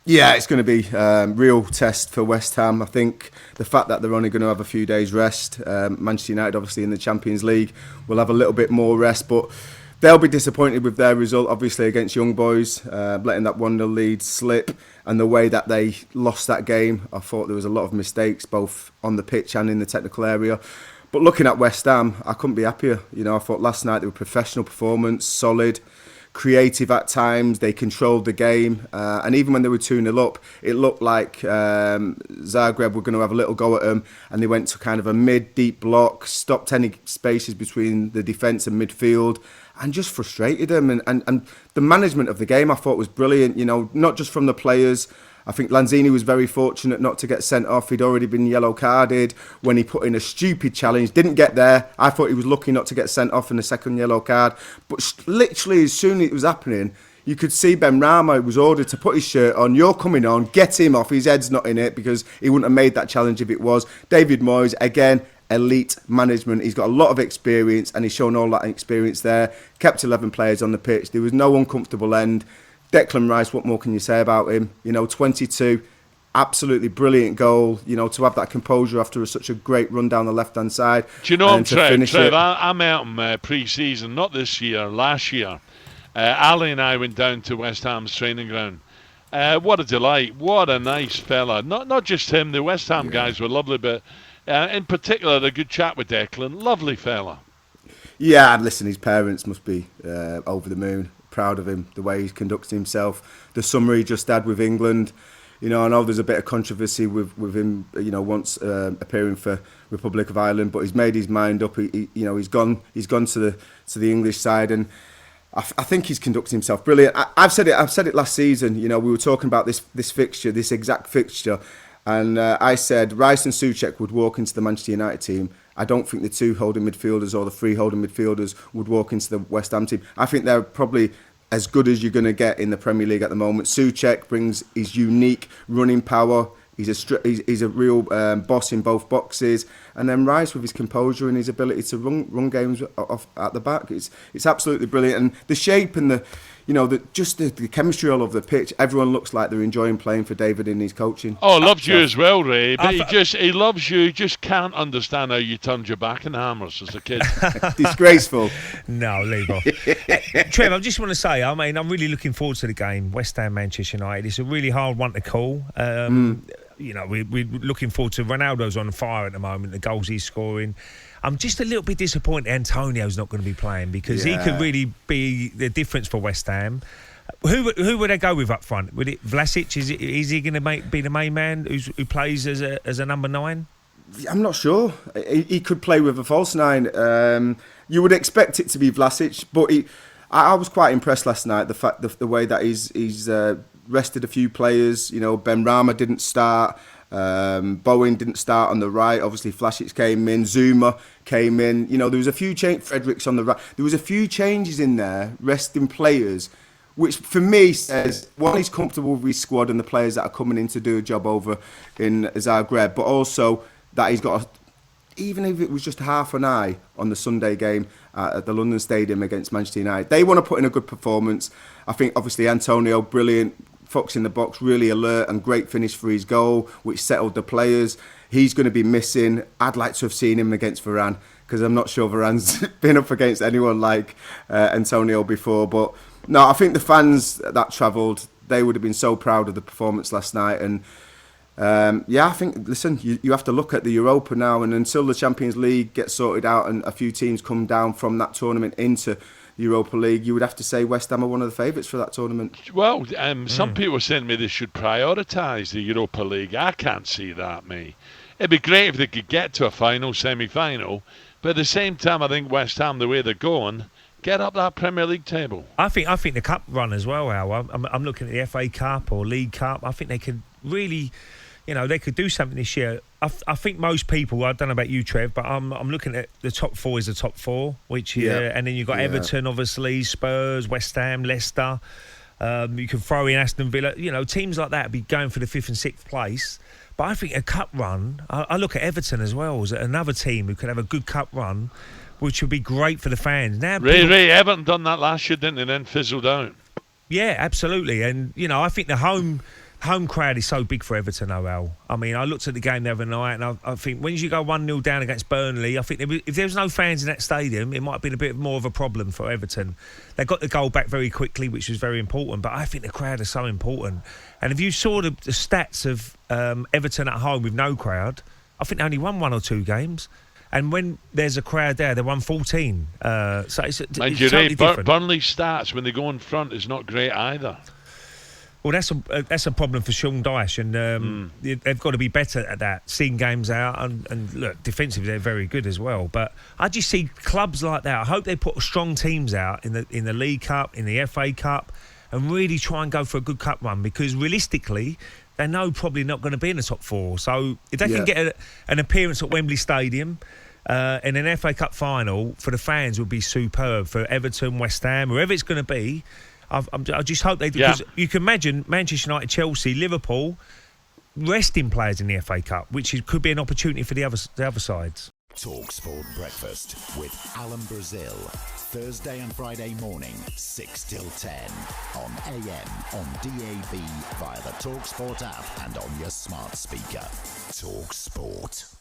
Yeah, it's going to be real test for West Ham. I think the fact that they're only going to have a few days rest, Manchester United obviously in the Champions League will have a little bit more rest, but they'll be disappointed with their result, obviously, against Young Boys, letting that 1-0 lead slip, and the way that they lost that game. I thought there was a lot of mistakes, both on the pitch and in the technical area. But looking at West Ham, I couldn't be happier. I thought last night they were professional performance, solid, creative at times. They controlled the game, and even when they were 2-0 up, it looked like Zagreb were going to have a little go at them, and they went to kind of a mid-deep block, stopped any spaces between the defence and midfield, and just frustrated them. And the management of the game, I thought, was brilliant. Not just from the players. I think Lanzini was very fortunate not to get sent off. He'd already been yellow carded when he put in a stupid challenge. Didn't get there. I thought he was lucky not to get sent off in the second yellow card. But literally, as soon as it was happening, you could see Benrahma was ordered to put his shirt on. You're coming on. Get him off. His head's not in it, because he wouldn't have made that challenge if it was. David Moyes, again, elite management. He's got a lot of experience, and he's shown all that experience there. Kept 11 players on the pitch. There was no uncomfortable end. Declan Rice, what more can you say about him? 22, absolutely brilliant goal. To have that composure after such a great run down the left-hand side. Do you know, Trev, I'm out in pre-season, not this year, last year. Ali and I went down to West Ham's training ground. What a delight. What a nice fella. Not just him, the West Ham guys were lovely, but in particular, a good chat with Declan. Lovely fella. Yeah, and listen, his parents must be over the moon. Proud of him, the way he's conducted himself, the summer he just had with England. I know there's a bit of controversy with him, once appearing for Republic of Ireland, but he's made his mind up. He's gone to the English side, and I think he's conducted himself brilliant. I've said it last season. We were talking about this fixture, this exact fixture, and I said Rice and Soucek would walk into the Manchester United team. I don't think the two holding midfielders or the three holding midfielders would walk into the West Ham team. I think they're probably as good as you're going to get in the Premier League at the moment. Soucek brings his unique running power. He's a real boss in both boxes. And then Rice, with his composure and his ability to run games off at the back, it's absolutely brilliant. And the shape and the chemistry all over the pitch. Everyone looks like they're enjoying playing for David in his coaching. Oh, loves you as well, Ray. But he loves you. Just can't understand how you turned your back on Hammers as a kid. Disgraceful. No, leave off. Trevor, I just want to say, I'm really looking forward to the game. West Ham, Manchester United. It's a really hard one to call. We're looking forward to Ronaldo's on fire at the moment. The goals he's scoring. I'm just a little bit disappointed Antonio's not going to be playing, because he could really be the difference for West Ham. Who would they go with up front? Would it Vlasic? Is he going to be the main man who plays as a number 9? I'm not sure. He could play with a false 9. You would expect it to be Vlasic, but I was quite impressed last night. The way that he's rested a few players. Benrahma didn't start. Bowen didn't start on the right. Obviously, Vlasic came in. Zuma came in. There was a few Fredericks on the right. There was a few changes in there, resting players, which for me says, one, he's comfortable with his squad and the players that are coming in to do a job over in Zagreb, but also that he's got even if it was just half an eye on the Sunday game at the London Stadium against Manchester United. They want to put in a good performance. I think obviously Antonio, brilliant. Fox in the box, really alert, and great finish for his goal, which settled the players. He's going to be missing. I'd like to have seen him against Varane, because I'm not sure Varane's been up against anyone like Antonio before. But no, I think the fans that travelled, they would have been so proud of the performance last night. And I think, listen, you have to look at the Europa now, and until the Champions League gets sorted out and a few teams come down from that tournament into Europa League, you would have to say West Ham are one of the favourites for that tournament. Well, some people are saying to me they should prioritise the Europa League. I can't see that, mate. It'd be great if they could get to a final, semi-final, but at the same time, I think West Ham, the way they're going, get up that Premier League table. I think the Cup run as well, Al. I'm looking at the FA Cup or League Cup. I think they could really, they could do something this year. I think most people, I don't know about you, Trev, but I'm looking at the top 4 is the top 4, which and then you've got Everton, obviously, Spurs, West Ham, Leicester. You can throw in Aston Villa. Teams like that would be going for the 5th and 6th place. But I think a cup run, I look at Everton as well as another team who could have a good cup run, which would be great for the fans. Now, Ray, Everton done that last year, didn't they? Then fizzled out. Yeah, absolutely. And, I think the home home crowd is so big for Everton, Al. I mean, I looked at the game the other night, and I think when you go 1-0 down against Burnley, I think if there was no fans in that stadium, it might have been a bit more of a problem for Everton. They got the goal back very quickly, which was very important, but I think the crowd is so important. And if you saw the stats of Everton at home with no crowd, I think they only won 1 or 2 games. And when there's a crowd there, they won 14. So it's totally different. Burnley stats when they go in front is not great either. Well, that's a problem for Sean Dyche, and they've got to be better at that, seeing games out, and look, defensively they're very good as well. But I just see clubs like that. I hope they put strong teams out in the League Cup, in the FA Cup, and really try and go for a good cup run, because realistically, they know probably not going to be in the top 4. So if they can get an appearance at Wembley Stadium in an FA Cup final, for the fans would be superb. For Everton, West Ham, wherever it's going to be, I just hope they do. Because you can imagine Manchester United, Chelsea, Liverpool resting players in the FA Cup, which could be an opportunity for the other sides. talkSPORT Breakfast with Alan Brazil. Thursday and Friday morning, 6 till 10. On AM, on DAB, via the talkSPORT app and on your smart speaker. talkSPORT.